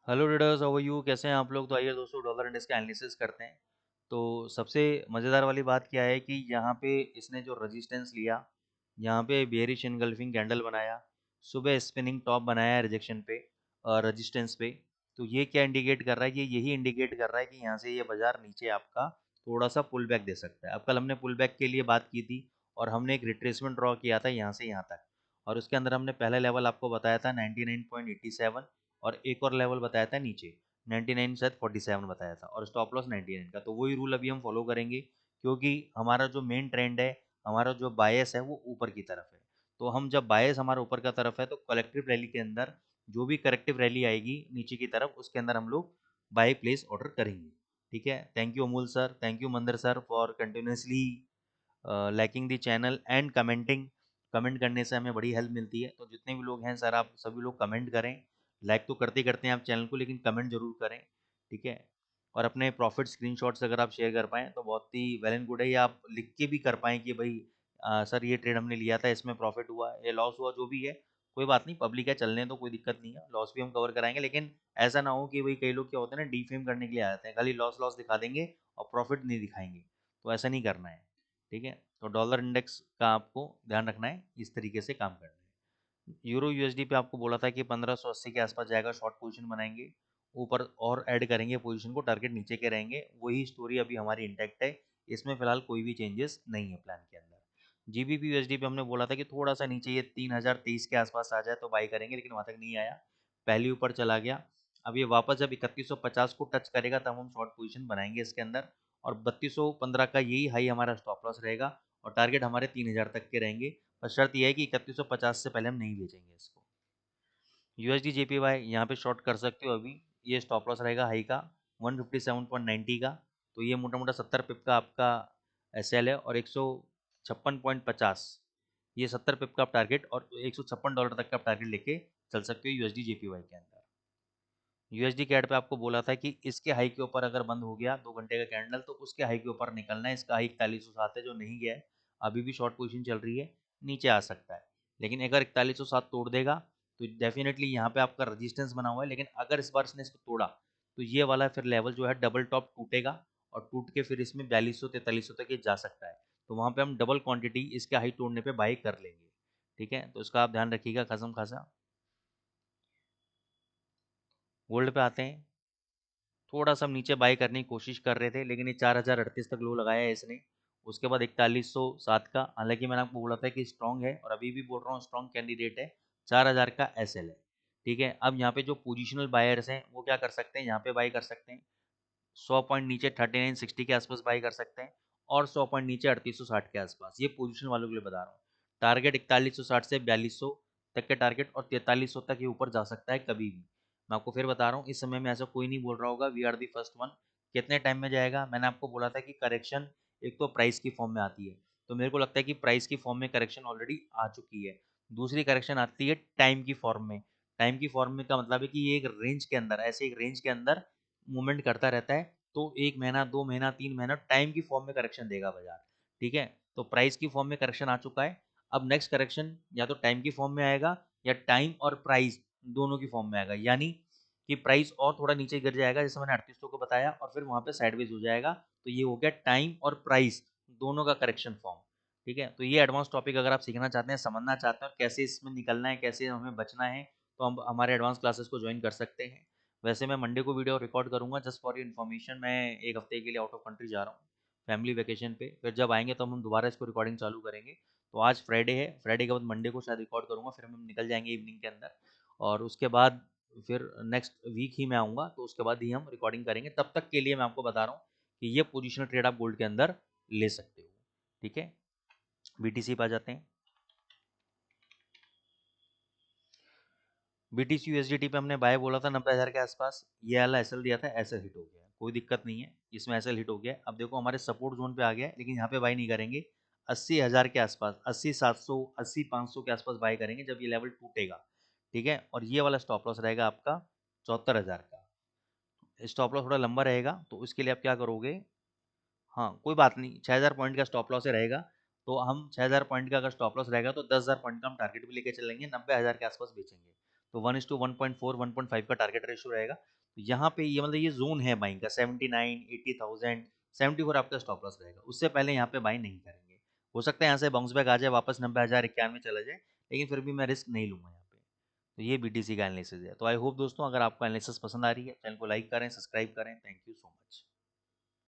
Hello traders, how are you? कैसे हैं आप लोग? तो आइए दोस्तों, डॉलर इंडेक्स का एनालिसिस करते हैं। तो सबसे मज़ेदार वाली बात क्या है कि यहाँ पे इसने जो रेजिस्टेंस लिया, यहाँ पे बेयरिश इनगल्फिंग कैंडल बनाया, सुबह स्पिनिंग टॉप बनाया रेजेक्शन पे, रेजिस्टेंस पे। तो ये क्या इंडिकेट कर रहा है? ये यही इंडिकेट कर रहा है कि यहाँ से ये बाजार नीचे आपका थोड़ा सा पुल बैक दे सकता है। अब कल हमने पुल बैक के लिए बात की थी और हमने एक रिट्रेसमेंट ड्रॉ किया था यहाँ से यहाँ तक, और उसके अंदर हमने पहला लेवल आपको बताया था 99.87, और एक और लेवल बताया था नीचे 99 शायद 47 बताया था, और स्टॉप लॉस 99 का। तो वही रूल अभी हम फॉलो करेंगे, क्योंकि हमारा जो मेन ट्रेंड है, हमारा जो बायस है वो ऊपर की तरफ है। तो हम जब बायस हमारा ऊपर का तरफ है तो कलेक्टिव रैली के अंदर जो भी करेक्टिव रैली आएगी नीचे की तरफ, उसके अंदर हम लोग बाय प्लेस ऑर्डर करेंगे। ठीक है। Thank you Amul sir, thank you Mandir sir for continuously liking the channel and commenting. Comment करने से हमें बड़ी हेल्प मिलती है। तो जितने भी लोग हैं सर, आप सभी लोग कमेंट करें। लाइक तो करते करते हैं आप चैनल को, लेकिन कमेंट जरूर करें। ठीक है। और अपने प्रॉफिट स्क्रीनशॉट्स अगर आप शेयर कर पाएँ तो बहुत ही वेल एंड गुड है, या आप लिख के भी कर पाएँ कि भाई सर ये ट्रेड हमने लिया था, इसमें प्रॉफिट हुआ या लॉस हुआ, जो भी है कोई बात नहीं, पब्लिक है, चलने तो कोई दिक्कत नहीं है, लॉस भी हम कवर कराएंगे। लेकिन ऐसा ना हो कि भाई कई लोग क्या होते हैं ना, डीफेम करने के लिए आ जाते हैं, खाली लॉस लॉस दिखा देंगे और प्रॉफिट नहीं दिखाएंगे। तो ऐसा नहीं करना है। ठीक है। तो डॉलर इंडेक्स का आपको ध्यान रखना है, इस तरीके से काम करना है। यूरो यूएसडी पे आपको बोला था कि 1580 के आसपास जाएगा, शॉर्ट पोजीशन बनाएंगे, ऊपर और ऐड करेंगे पोजीशन को, टारगेट नीचे के रहेंगे। वही स्टोरी अभी हमारी इंटैक्ट है, इसमें फिलहाल कोई भी चेंजेस नहीं है प्लान के अंदर। जीबीपी यूएसडी पे हमने बोला था कि थोड़ा सा नीचे ये 3023 के आसपास आ जाए तो बाई करेंगे, लेकिन वहाँ तक नहीं आया, पहले ऊपर चला गया। अब ये वापस जब 3150 को टच करेगा तब हम शॉर्ट पोजीशन बनाएंगे इसके अंदर, और 3215 का यही हाई हमारा स्टॉप लॉस रहेगा, और टारगेट हमारे 3000 तक के रहेंगे। पर शर्त यह है कि 3150 से पहले हम नहीं बेचेंगे इसको। यूएसडी जेपीवाई यहाँ पे शॉर्ट कर सकते हो अभी, ये स्टॉप लॉस रहेगा हाई का 157.90 का। तो ये मोटा मोटा 70 पिप का आपका एसएल है, और 156.50, ये 70 पिप का आप टारगेट और $156 तक का आप टारगेट लेके चल सकते हो यूएसडी जेपीवाई के अंदर। यूएसडी कैड पे आपको बोला था कि इसके हाई के ऊपर अगर बंद हो गया 2 घंटे का कैंडल, तो उसके हाई के ऊपर निकलना है। इसका हाई 4107 है जो नहीं गया है, अभी भी शॉर्ट पोजीशन चल रही है, नीचे आ सकता है। लेकिन अगर 4107 तोड़ देगा तो डेफिनेटली यहाँ पे आपका रजिस्टेंस बना हुआ है। लेकिन अगर इस बार इसने इसको तोड़ा तो ये वाला फिर लेवल जो है डबल टॉप टूटेगा, और टूट के फिर इसमें 4200 4300 तक ये जा सकता है। तो वहाँ पे हम डबल क्वांटिटी इसके हाई तोड़ने पे बाई कर लेंगे। ठीक है। तो इसका आप ध्यान रखिएगा कसम खासा। गोल्ड पे आते हैं। थोड़ा सा हम नीचे बाय करने की कोशिश कर रहे थे, लेकिन ये 4038 तक लो लगाया है इसने। उसके बाद 4107 का, हालांकि मैंने आपको बोला था कि स्ट्रॉन्ग है, और अभी भी बोल रहा हूँ स्ट्रॉन्ग कैंडिडेट है। 4000 का एसएल है। ठीक है। अब यहाँ पे जो पोजिशनल बायर्स हैं वो क्या कर सकते हैं, यहाँ पे बाई कर सकते हैं। 100 पॉइंट नीचे 3960 के आसपास बाई कर सकते हैं, और 100 पॉइंट नीचे 3860 के आसपास। ये पोजीशन वालों के लिए बता रहा हूँ। टारगेट 4160 से 4200 तक के टारगेट, और 4300 तक ये ऊपर जा सकता है कभी भी। मैं आपको फिर बता रहा हूँ, इस समय में ऐसा कोई नहीं बोल रहा होगा we are the first one. कितने टाइम में जाएगा? मैंने आपको बोला था कि करेक्शन एक तो प्राइस की फॉर्म में आती है, तो मेरे को लगता है कि प्राइस की फॉर्म में करेक्शन ऑलरेडी आ चुकी है। दूसरी करेक्शन आती है टाइम की फॉर्म में। टाइम की फॉर्म में का मतलब है कि ये एक रेंज के अंदर, ऐसे एक रेंज के अंदर मूवमेंट करता रहता है। तो 1 महीना 2 महीना 3 महीना टाइम की फॉर्म में करेक्शन देगा बाजार। ठीक है। तो प्राइस की फॉर्म में करेक्शन आ चुका है। अब नेक्स्ट करेक्शन या तो टाइम की फॉर्म में आएगा, या टाइम और प्राइस दोनों की फॉर्म में आएगा, यानी कि प्राइस और थोड़ा नीचे गिर जाएगा जैसे मैंने 3800 को बताया, और फिर वहां पे साइडवेज हो जाएगा। तो ये हो गया टाइम और प्राइस दोनों का करेक्शन फॉर्म। ठीक है। तो ये एडवांस टॉपिक अगर आप सीखना चाहते हैं, समझना चाहते हैं और कैसे इसमें निकलना है, कैसे हमें बचना है, तो हम हमारे एडवांस क्लासेस को ज्वाइन कर सकते हैं। वैसे मैं मंडे को वीडियो रिकॉर्ड करूंगा, जस्ट फॉर योर इन्फॉर्मेशन। मैं एक हफ्ते के लिए आउट ऑफ कंट्री जा रहा हूँ फैमिली वेकेशन पे। फिर जब आएंगे तो हम दोबारा इसको रिकॉर्डिंग चालू करेंगे। तो आज फ्राइडे है, फ्राइडे के बाद मंडे को शायद रिकॉर्ड करूंगा, फिर हम निकल जाएंगे इवनिंग के अंदर। और उसके बाद फिर नेक्स्ट वीक ही मैं आऊँगा, तो उसके बाद ही हम रिकॉर्डिंग करेंगे। तब तक के लिए मैं आपको बता रहा हूँ कि ये पोजिशनल ट्रेड आप गोल्ड के अंदर ले सकते हो। ठीक है। बीटीसी पे आ जाते हैं। बीटीसी यूएसडीटी पे हमने बाय बोला था 90,000 के आसपास, ये वाला एसएल दिया था, एसएल हिट हो गया, कोई दिक्कत नहीं है, इसमें एसएल हिट हो गया। अब देखो हमारे सपोर्ट जोन पे आ गया है, लेकिन यहाँ पे बाय नहीं करेंगे। 80,000 के आसपास, 80,700 80,500 के आसपास बाय करेंगे जब ये लेवल टूटेगा। ठीक है। और ये वाला स्टॉप लॉस रहेगा आपका 74,000 का। स्टॉप लॉस थोड़ा लंबा रहेगा, तो उसके लिए आप क्या करोगे? हाँ कोई बात नहीं, 6,000 पॉइंट का स्टॉप लॉस रहेगा। तो हम 6,000 पॉइंट का अगर स्टॉप लॉस रहेगा तो 10,000 पॉइंट का हम टारगेट भी लेके चलेंगे, 90,000 के आसपास बेचेंगे। तो 1:1.4 1.5 का टारगेट रेशियो रहेगा। तो यहाँ पे ये मतलब ये जोन है बाइंग का 79 80,000 74 आपका स्टॉप लॉस रहेगा, उससे पहले यहाँ पे बाई नहीं करेंगे। हो सकता है यहाँ से बाउंस बैक आ जाए, वापस 90,000 91 चला जाए, लेकिन फिर भी मैं रिस्क नहीं लूँगा यहाँ पे। तो ये बीटीसी का एनालिसिस है। तो आई होप दोस्तों अगर आपको एनालिसिस पसंद आ रही है, चैनल को लाइक करें, सब्सक्राइब करें। Thank you so much.